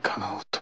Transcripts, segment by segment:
कहाँ हो तुम?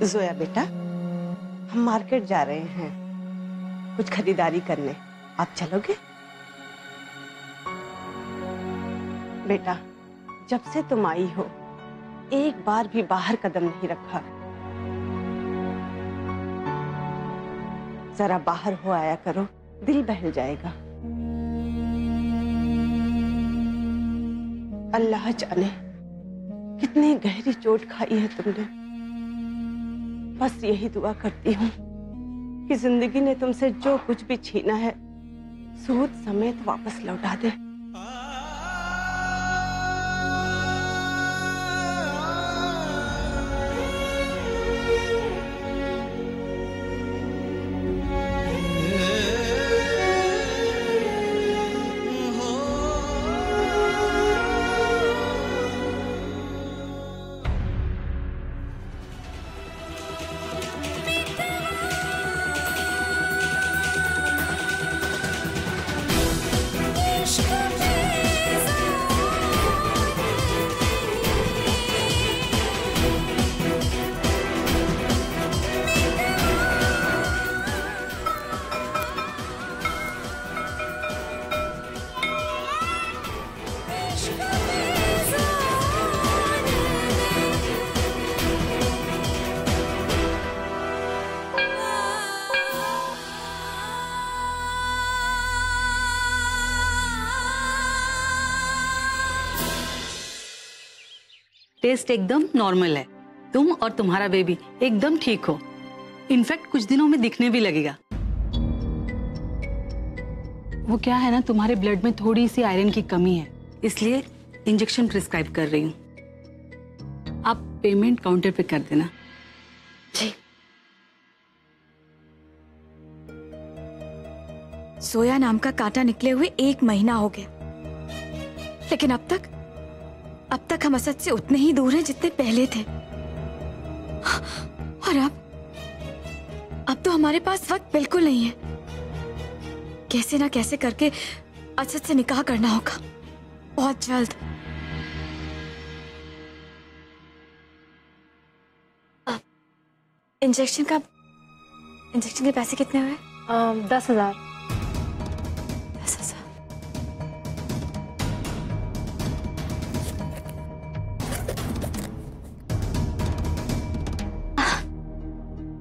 जोया बेटा, हम मार्केट जा रहे हैं कुछ खरीदारी करने, आप चलोगे? बेटा, जब से तुम आई हो एक बार भी बाहर कदम नहीं रखा। जरा बाहर हो आया करो, दिल बहल जाएगा। अल्लाह जाने कितनी गहरी चोट खाई है तुमने। बस यही दुआ करती हूँ कि जिंदगी ने तुमसे जो कुछ भी छीना है सूद समेत वापस लौटा दे। टेस्ट एकदम नॉर्मल है, तुम और तुम्हारा बेबी एकदम ठीक हो। इनफैक्ट कुछ दिनों में दिखने भी लगेगा। वो क्या है ना, तुम्हारे ब्लड में थोड़ी सी आयरन की कमी है, इसलिए इंजेक्शन प्रिस्क्राइब कर रही हूँ। आप पेमेंट काउंटर पे कर देना। जी। सोया नाम का कांटा निकले हुए 1 महीना हो गया, लेकिन अब तक हम असद से उतने ही दूर हैं जितने पहले थे। और अब तो हमारे पास वक्त बिल्कुल नहीं है। कैसे ना कैसे करके असद से निकाह करना होगा बहुत जल्द। इंजेक्शन के पैसे कितने हुए? 10,000। 10,000।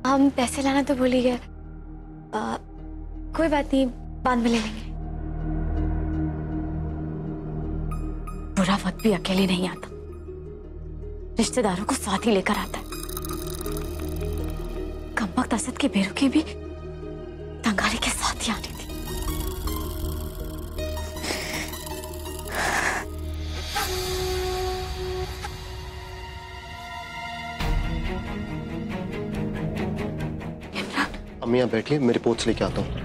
हम पैसे लाना तो भूल ही गए। कोई बात नहीं, बाद में ले लेंगे। बुरा वक्त भी अकेले नहीं आता, रिश्तेदारों को साथ ही लेकर आता है। कमबख्त असद की बेरुखी भी तंगारी के साथ ही आनी थी। अम्मी यहाँ बैठिए, मैं रिपोर्ट्स लेके आता हूँ।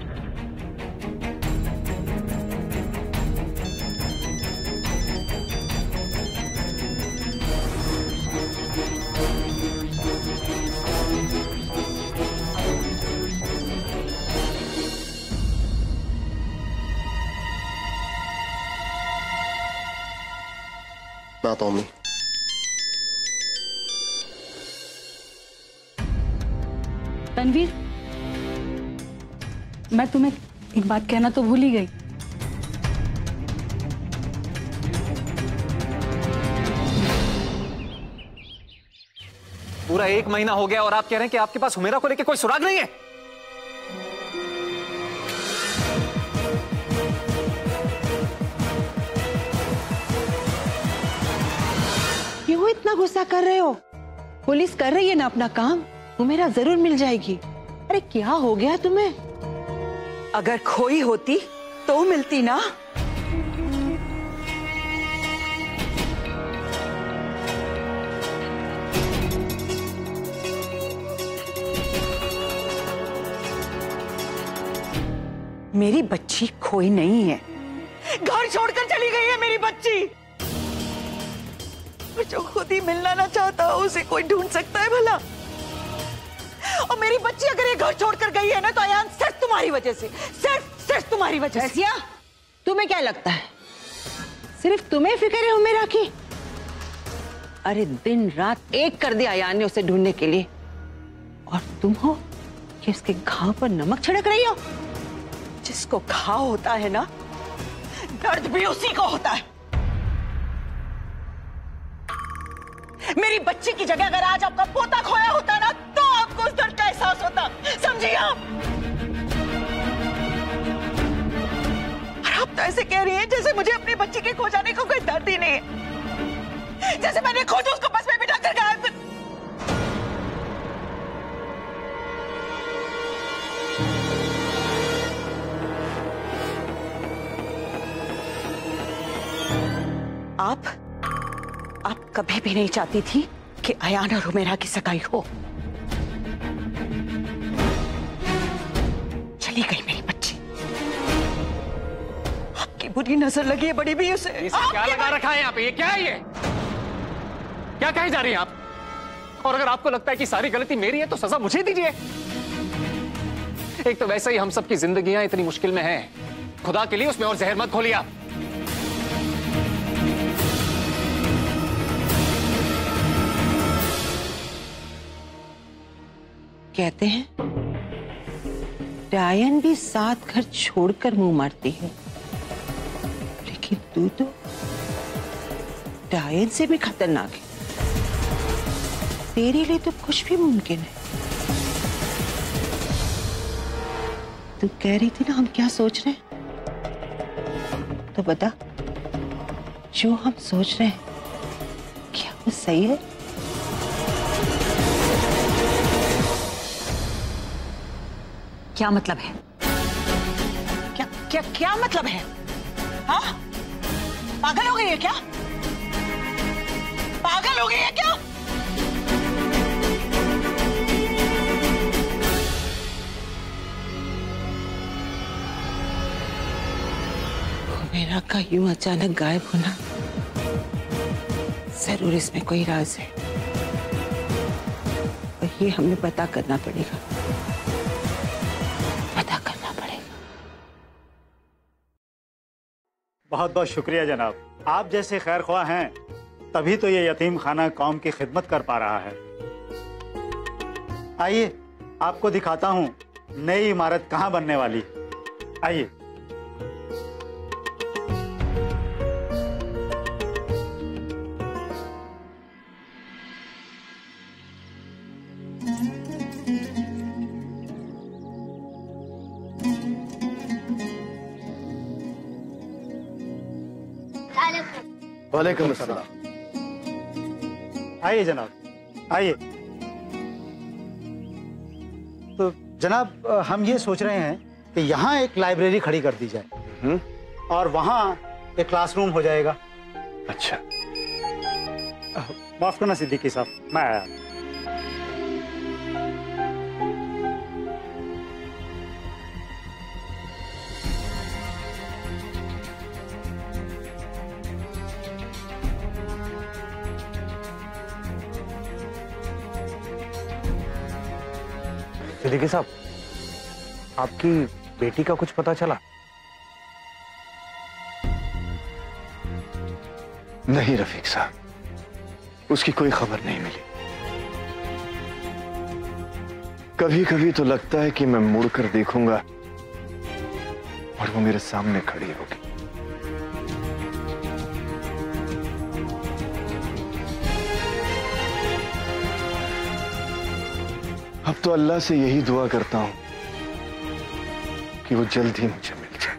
मैं आता हूँ अम्मी। तनवीर, मैं तुम्हें एक बात कहना तो भूल ही गई। पूरा 1 महीना हो गया और आप कह रहे हैं कि आपके पास हुमेरा को लेकर कोई सुराग नहीं है। क्यों इतना गुस्सा कर रहे हो? पुलिस कर रही है ना अपना काम, हुमेरा जरूर मिल जाएगी। अरे क्या हो गया तुम्हें? अगर खोई होती तो मिलती ना। मेरी बच्ची खोई नहीं है, घर छोड़कर चली गई है मेरी बच्ची। और जो खुद ही मिलना ना चाहता उसे कोई ढूंढ सकता है भला? और मेरी बच्ची अगर ये घर छोड़कर गई है ना तो अयान सिर्फ तुम्हारी वजह से, सिर्फ तुम्हारी वजह से। रसिया, तुम्हें क्या लगता है सिर्फ तुम्हें फिक्र है हुमेरा की? अरे दिन रात एक कर दिया अयान ने उसे ढूंढने के लिए, और तुम हो कि उसके घाव पर नमक छिड़क रही हो। जिसको घाव होता है ना, दर्द भी उसी को होता है। मेरी बच्ची की जगह अगर आज आपका पोता खोया होता ना तो आपको उस दर्द का एहसास होता, समझिए आप? और आप तो ऐसे कह रही हैं जैसे मुझे अपनी बच्ची के खो जाने को कोई दर्द ही नहीं है, जैसे मैंने खुद उसको बस में बिठा कर गायब कर। आप कभी भी नहीं चाहती थी कि अयान और हुमेरा की सगाई हो। चली गई मेरी बच्ची, आपकी बुरी नजर लगी है बड़ी भी उसे। क्या लगा रखा है यहाँ पे? ये क्या है? ये क्या कही जा रही हैं आप? और अगर आपको लगता है कि सारी गलती मेरी है तो सजा मुझे दीजिए। एक तो वैसे ही हम सबकी जिंदगियां इतनी मुश्किल में हैं, खुदा के लिए उसमें और जहर मत घोलिए आप। कहते हैं डायन भी 7 घर छोड़कर मुंह मारती है, लेकिन तू तो डायन से भी खतरनाक है। तेरे लिए तो कुछ भी मुमकिन है। तू कह रही थी ना हम क्या सोच रहे हैं, तो बता, जो हम सोच रहे हैं क्या वो सही है? क्या मतलब है? क्या क्या क्या मतलब है? हाँ, पागल हो गई है क्या? पागल हो गई है क्या? मेरा का यूं अचानक गायब होना, जरूर इसमें कोई राज है और ये हमें पता करना पड़ेगा, पता करना पड़ेगा। बहुत बहुत शुक्रिया जनाब, आप जैसे खैर ख्वाह हैं तभी तो ये यतीम खाना कौम की खिदमत कर पा रहा है। आइए आपको दिखाता हूँ नई इमारत कहाँ बनने वाली। आइए। वालेकुम अस्सलाम। आइए जनाब, आइए। तो जनाब हम ये सोच रहे हैं कि यहाँ एक लाइब्रेरी खड़ी कर दी जाए और वहाँ एक क्लासरूम हो जाएगा। अच्छा, माफ करना सिद्दीकी साहब, मैं आया। सिद्दीकी साहब, आपकी बेटी का कुछ पता चला? नहीं रफीक साहब, उसकी कोई खबर नहीं मिली। कभी कभी तो लगता है कि मैं मुड़कर देखूंगा और वो मेरे सामने खड़ी होगी। अब तो अल्लाह से यही दुआ करता हूं कि वो जल्द ही मुझे मिल जाए।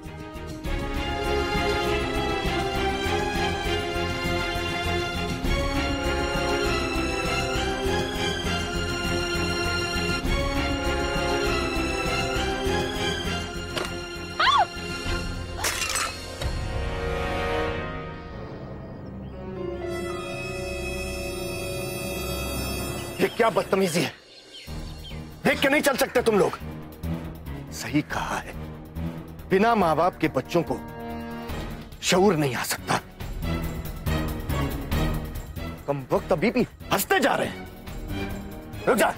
ये क्या बदतमीजी है? देख के नहीं चल सकते तुम लोग? सही कहा है, बिना माँ बाप के बच्चों को शऊर नहीं आ सकता। कम वक्त अभी भी हंसते जा रहे हैं। रुक जा,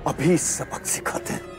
अभी सबक सिखाते हैं।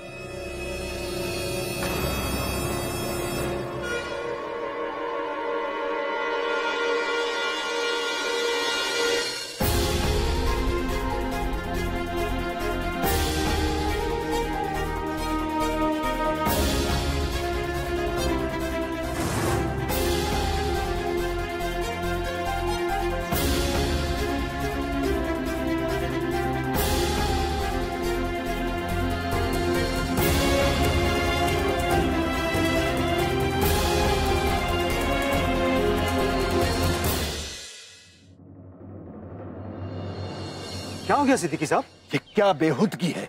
क्या हो गया सिद्दीकी साहब? ये क्या बेहुदगी है?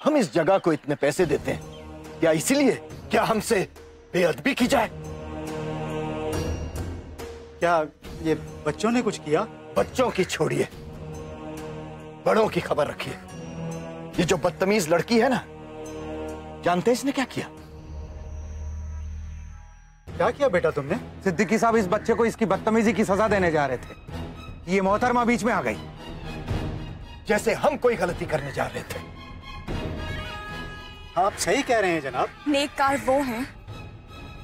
हम इस जगह को इतने पैसे देते हैं, क्या इसीलिए क्या हमसे बेअदबी की जाए? क्या ये बच्चों ने कुछ किया? बच्चों की छोड़िए, बड़ों की खबर रखिए। ये जो बदतमीज लड़की है ना, जानते हैं इसने क्या किया? क्या किया बेटा तुमने? सिद्दीकी साहब, इस बच्चे को इसकी बदतमीजी की सजा देने जा रहे थे, ये मोहतरमा बीच में आ गई। जैसे हम कोई गलती करने जा रहे थे। आप सही कह रहे हैं जनाब। नेककार वो हैं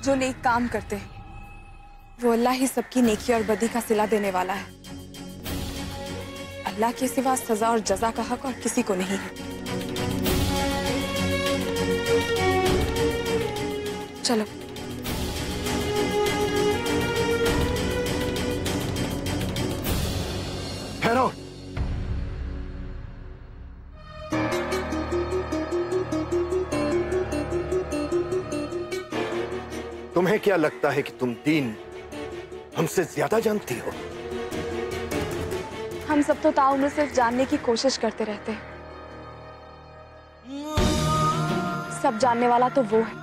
जो नेक काम करते हैं। वो अल्लाह ही सबकी नेकी और बदी का सिला देने वाला है। अल्लाह के सिवा सजा और जजा का हक और किसी को नहीं है। चलो। ठहरो। तुम्हें क्या लगता है कि तुम दीन हमसे ज्यादा जानती हो? हम सब तो ताउम्र सिर्फ जानने की कोशिश करते रहते हैं। सब जानने वाला तो वो है